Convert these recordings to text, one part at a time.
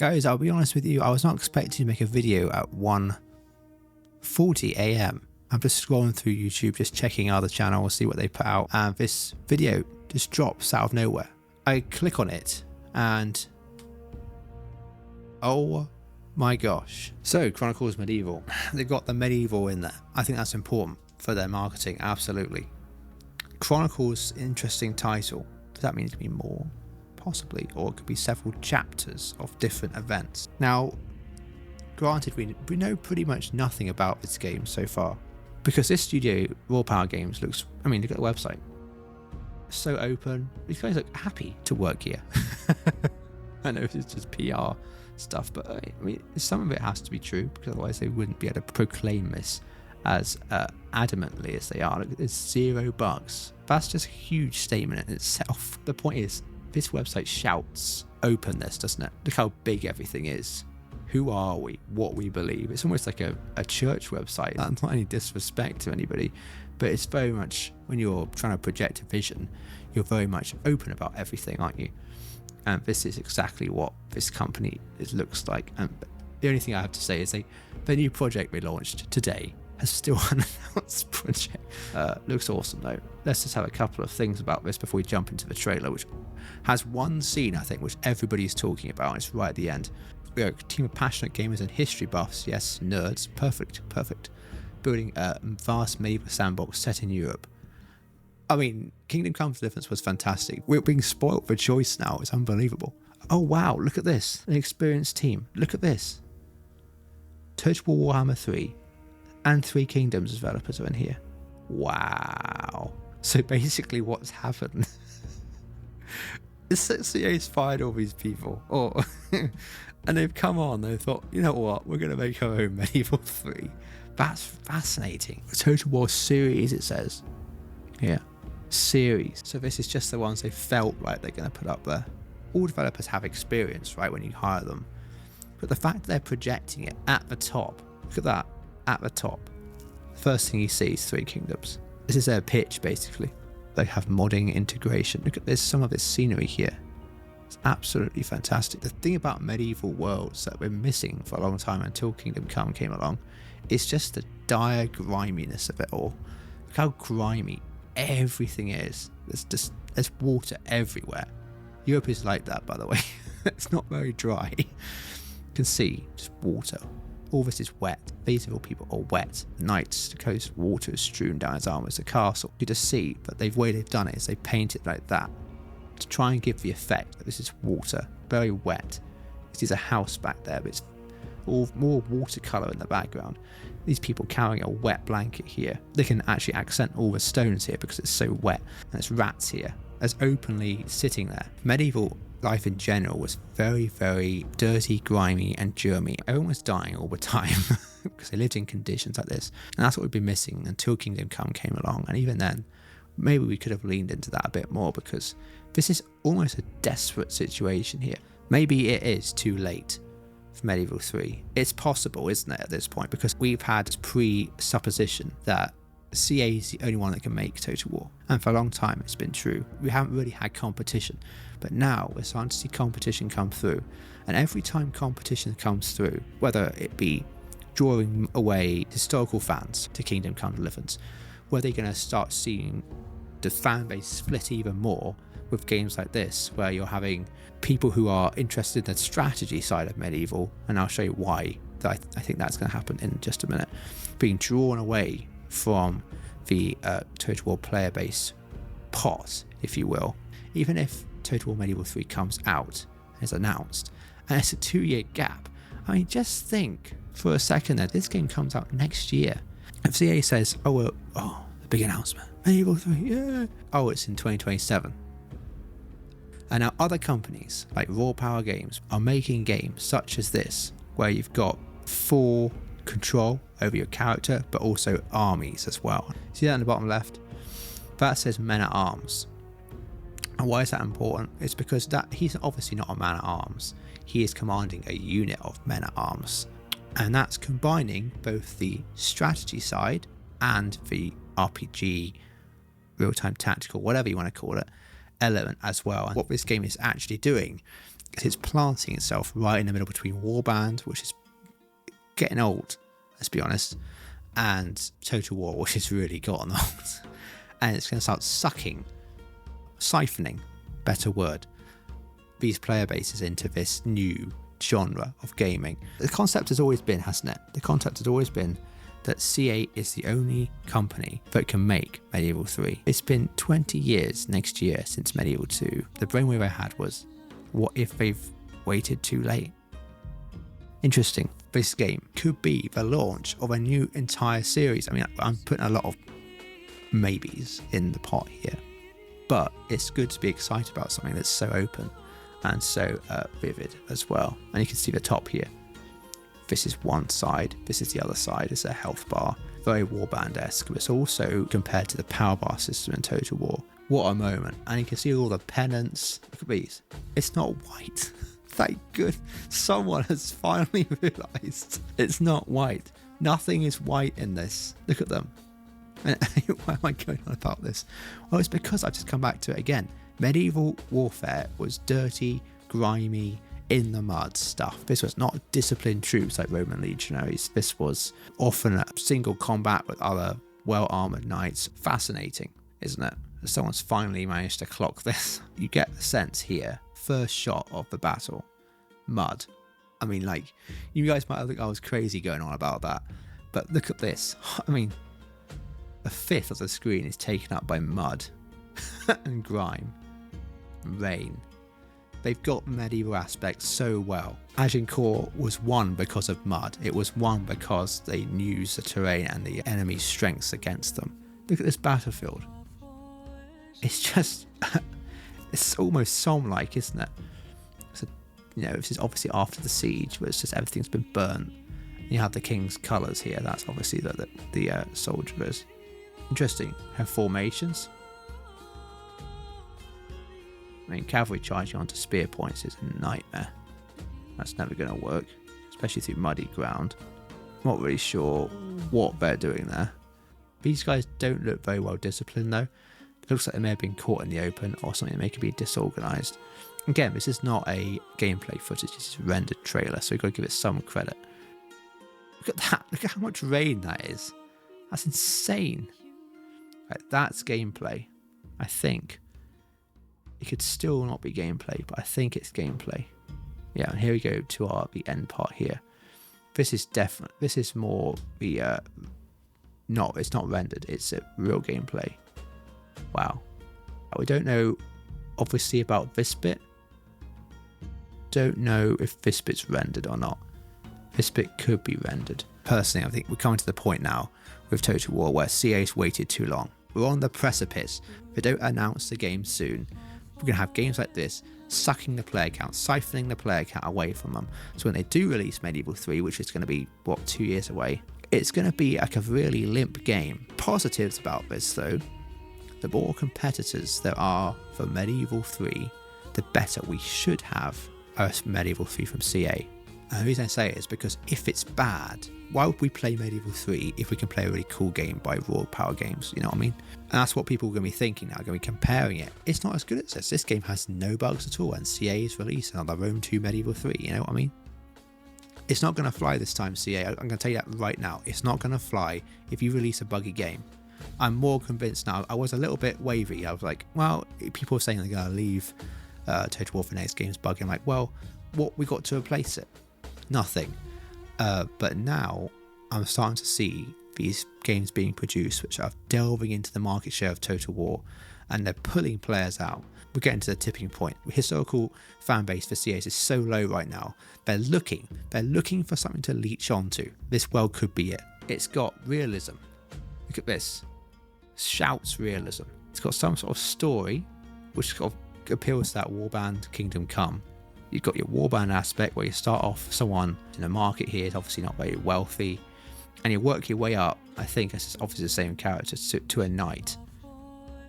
Guys, I'll be honest with you, I was not expecting to make a video at 1:40 a.m. I'm just scrolling through YouTube, just checking other channels, see what they put out, and this video just drops out of nowhere. I click on it, and oh my gosh. So, Chronicles Medieval. They've got the medieval in there. I think that's important for their marketing, absolutely. Chronicles, interesting title. Does that mean it could be more? Possibly, or it could be several chapters of different events. Now, granted, we know pretty much nothing about this game so far, because this studio, Raw Power Games, looks, I mean, look at the website. So open. These guys look happy to work here. I know it's just PR stuff, but I mean, some of it has to be true, because otherwise they wouldn't be able to proclaim this as adamantly as they are. Look, there's 0 bugs. That's just a huge statement in itself. The point is, this website shouts openness, doesn't it? Look how big everything is. Who are we? What we believe. It's almost like a church website. That's not any disrespect to anybody, but it's very much, when you're trying to project a vision, you're very much open about everything, aren't you? And this is exactly what this company looks like. And the only thing I have to say is the new project we launched today has still unannounced project. Looks awesome though. Let's just have a couple of things about this before we jump into the trailer, which has one scene, I think, which everybody's talking about. It's right at the end. We are a team of passionate gamers and history buffs. Yes, nerds. Perfect. Building a vast medieval sandbox set in Europe. I mean, Kingdom Come Deliverance was fantastic. We're being spoiled for choice now. It's unbelievable. Oh wow, look at this. An experienced team. Look at this. Total War Warhammer 3 and 3 Kingdoms developers are in here. Wow. So basically what's happened is CA's fired all these people. And they've come on, they thought, you know what, we're going to make our own Medieval 3. That's fascinating. Total War series, it says. Yeah, series. So this is just the ones they felt like they're going to put up there. All developers have experience, right, when you hire them. But the fact that they're projecting it at the top, look at that, at the top. First thing you see is 3 Kingdoms. This is their pitch, basically. They have modding integration. Look at this, some of this scenery here. It's absolutely fantastic. The thing about medieval worlds that we're missing for a long time until Kingdom Come came along is just the dire griminess of it all. Look how grimy everything is. There's water everywhere. Europe is like that, by the way. It's not very dry. You can see just water. All this is wet. These little people are wet. The knights, the coast, water is strewn down his armor. It's a castle. You just see, but the way they've done it is they paint it like that to try and give the effect that this is water, very wet. This is a house back there, but it's all more watercolor in the background. These people carrying a wet blanket here. They can actually accent all the stones here because it's so wet. And there's rats here. There's openly sitting there. Medieval life in general was very, very dirty, grimy, and germy. Everyone was dying all the time because they lived in conditions like this. And that's what we've been missing until Kingdom Come came along. And even then, maybe we could have leaned into that a bit more, because this is almost a desperate situation here. Maybe it is too late for Medieval 3. It's possible, isn't it, at this point, because we've had presupposition that CA is the only one that can make Total War, and for a long time it's been true. We haven't really had competition, but now we're starting to see competition come through, and every time competition comes through, whether it be drawing away historical fans to Kingdom Come Deliverance, where they're going to start seeing the fan base split even more with games like this, where you're having people who are interested in the strategy side of medieval, and I'll show you why I think that's going to happen in just a minute, being drawn away from the Total War player base pot, if you will. Even if Total War Medieval 3 comes out as announced, and it's a 2-year gap, I mean, just think for a second that this game comes out next year. If CA says, the big announcement, Medieval 3, yeah, it's in 2027. And now other companies like Raw Power Games are making games such as this, where you've got full control over your character, but also armies as well. See that in the bottom left? That says men at arms. And why is that important? It's because that he's obviously not a man at arms. He is commanding a unit of men at arms. And that's combining both the strategy side and the RPG, real-time tactical, whatever you want to call it, element as well. And what this game is actually doing It's planting itself right in the middle between Warband, which is getting old, let's be honest, and Total War, which has really gotten old. And it's going to start siphoning, better word, these player bases into this new genre of gaming. The concept has always been, hasn't it? The concept has always been that CA is the only company that can make Medieval 3. It's been 20 years next year since Medieval 2. The brainwave I had was, what if they've waited too late? Interesting. This game could be the launch of a new entire series. I mean, I'm putting a lot of maybes in the pot here, but it's good to be excited about something that's so open and so vivid as well. And you can see the top here. This is one side, this is the other side. It's a health bar, very Warband-esque. It's also compared to the power bar system in Total War. What a moment. And you can see all the Penants. Look at these. It's not white. Thank good. Someone has finally realised it's not white. Nothing is white in this. Look at them. And why am I going on about this? Well, it's because I've just come back to it again. Medieval warfare was dirty, grimy, in the mud stuff. This was not disciplined troops like Roman legionaries. This was often a single combat with other well-armoured knights. Fascinating, isn't it? Someone's finally managed to clock this. You get the sense here, first shot of the battle, mud. I mean, like, you guys might think I was crazy going on about that, but look at this. I mean, a fifth of the screen is taken up by mud and grime and rain. They've got medieval aspects so well. Agincourt was won because of mud. It was won because they used the terrain and the enemy's strengths against them. Look at this battlefield. It's just, it's almost Somme-like, isn't it? So, you know, this is obviously after the siege, where it's just everything's been burnt. You have the king's colours here. That's obviously the soldiers. Interesting. Have formations. I mean, cavalry charging onto spear points is a nightmare. That's never going to work, especially through muddy ground. Not really sure what they're doing there. These guys don't look very well disciplined though. It looks like they may have been caught in the open or something that may be disorganised. Again, this is not a gameplay footage, this is a rendered trailer, so you've got to give it some credit. Look at that, look at how much rain that is. That's insane. Right, that's gameplay, I think. It could still not be gameplay, but I think it's gameplay. Yeah, and here we go to the end part here. This is definitely, this is more the, no, it's not rendered, it's a real gameplay. Wow. We don't know, obviously, about this bit. Don't know if this bit's rendered or not. This bit could be rendered. Personally, I think we're coming to the point now with Total War where CA's waited too long. We're on the precipice. If they don't announce the game soon, we're going to have games like this sucking the player count, siphoning the player count away from them. So when they do release Medieval 3, which is going to be, what, 2 years away, it's going to be like a really limp game. Positives about this, though, the more competitors there are for Medieval 3, the better we should have a Medieval 3 from CA. And the reason I say it is because if it's bad, why would we play Medieval 3 if we can play a really cool game by Raw Power Games? You know what I mean? And that's what people are going to be thinking now, going to be comparing it. It's not as good as this. This game has no bugs at all, and CA is releasing on their Rome 2 Medieval 3, you know what I mean? It's not going to fly this time, CA. I'm going to tell you that right now. It's not going to fly if you release a buggy game. I'm more convinced now. I was a little bit wavy. I was like, well, people are saying they're going to leave Total War for next game's buggy. I'm like, well, what we got to replace it? Nothing. But now I'm starting to see these games being produced which are delving into the market share of Total War, and they're pulling players out. We're getting to the tipping point. Historical fan base for CAs is so low right now. They're looking for something to leech onto. This well could be it. It's got realism. Look at this. Shouts realism. It's got some sort of story which sort of appeals to that warband Kingdom Come. You've got your warband aspect where you start off someone in the market here is obviously not very wealthy, and you work your way up. I think it's obviously the same character to a knight,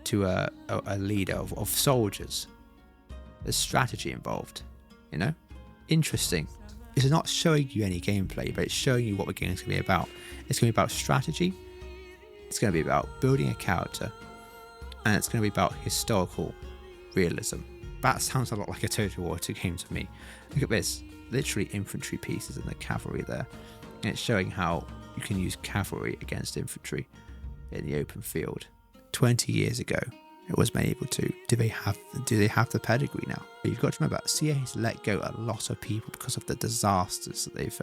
to a leader of soldiers. There's strategy involved, you know? Interesting. It's not showing you any gameplay, but it's showing you what the game is going to be about. It's going to be about strategy, it's going to be about building a character, and it's going to be about historical realism. That sounds a lot like a Total War 2 game to me. Look at this, literally infantry pieces and the cavalry there. And it's showing how you can use cavalry against infantry in the open field. 20 years ago, it was made able to. Do they have the pedigree now? But you've got to remember, CA has let go a lot of people because of the disasters that they've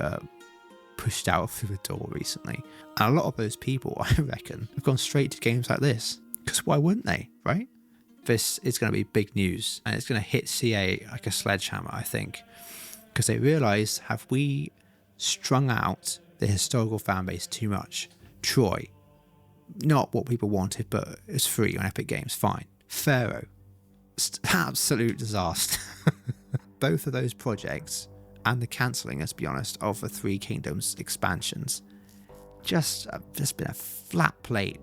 pushed out through the door recently. And a lot of those people, I reckon, have gone straight to games like this. Because why wouldn't they, right? This is going to be big news, and it's going to hit CA like a sledgehammer, I think. Because they realise, have we strung out the historical fan base too much? Troy, not what people wanted, but it's free on Epic Games, fine. Pharaoh, absolute disaster. Both of those projects, and the cancelling, let's be honest, of the Three Kingdoms expansions, just been a flat plate.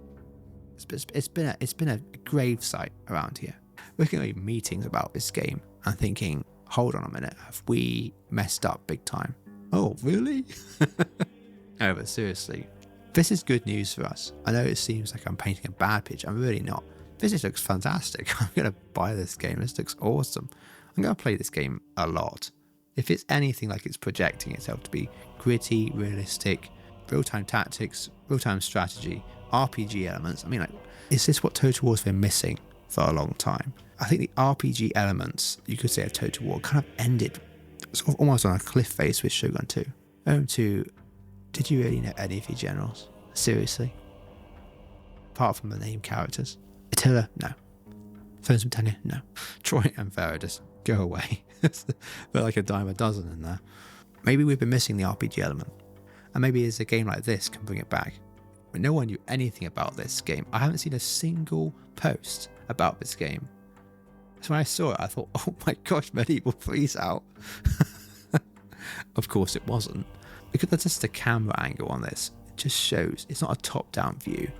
It's been a gravesite around here. Looking at meetings about this game and thinking, hold on a minute, have we messed up big time? Oh, really? No, but seriously, this is good news for us. I know it seems like I'm painting a bad picture. I'm really not. This just looks fantastic. I'm going to buy this game. This looks awesome. I'm going to play this game a lot. If it's anything like it's projecting itself to be gritty, realistic, real-time tactics, real-time strategy, RPG elements. I mean, like, is this what Total War's been missing for a long time? I think the RPG elements, you could say, of Total War kind of ended sort of almost on a cliff face with Shogun 2. 2, did you really know any of your generals? Seriously? Apart from the name characters. Attila? No. Phones from Tanya? No. Troy and Pharaoh, just go away. They're like a dime a dozen in there. Maybe we've been missing the RPG element. And maybe it's a game like this can bring it back. But no one knew anything about this game. I haven't seen a single post about this game. So when I saw it, I thought, oh my gosh, Medieval 3's out. Of course it wasn't. Because that's just the camera angle on this. It just shows it's not a top-down view.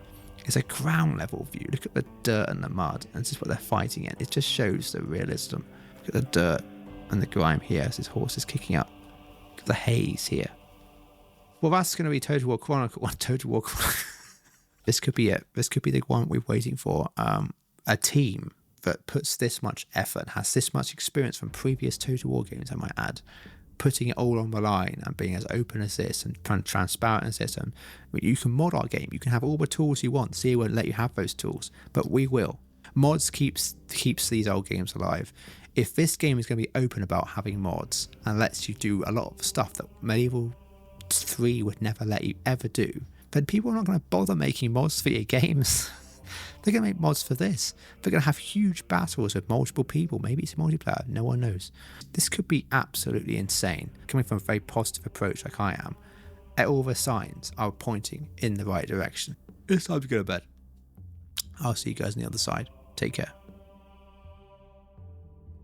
It's a ground level view. Look at the dirt and the mud. And this is what they're fighting in. It just shows the realism. Look at the dirt and the grime here as his horse is kicking up. Look at the haze here. Well, that's going to be Total War Chronicle. Total War Chronicle. This could be it. This could be the one we're waiting for. A team that puts this much effort, has this much experience from previous Total War games, I might add, putting it all on the line and being as open as this and transparent as this. And you can mod our game. You can have all the tools you want. CA won't let you have those tools, but we will. Mods keeps these old games alive. If this game is going to be open about having mods and lets you do a lot of stuff that Medieval 3 would never let you ever do, then people are not going to bother making mods for your games. They're going to make mods for this. They're going to have huge battles with multiple people. Maybe it's multiplayer. No one knows. This could be absolutely insane. Coming from a very positive approach like I am, all the signs are pointing in the right direction. It's time to go to bed. I'll see you guys on the other side. Take care.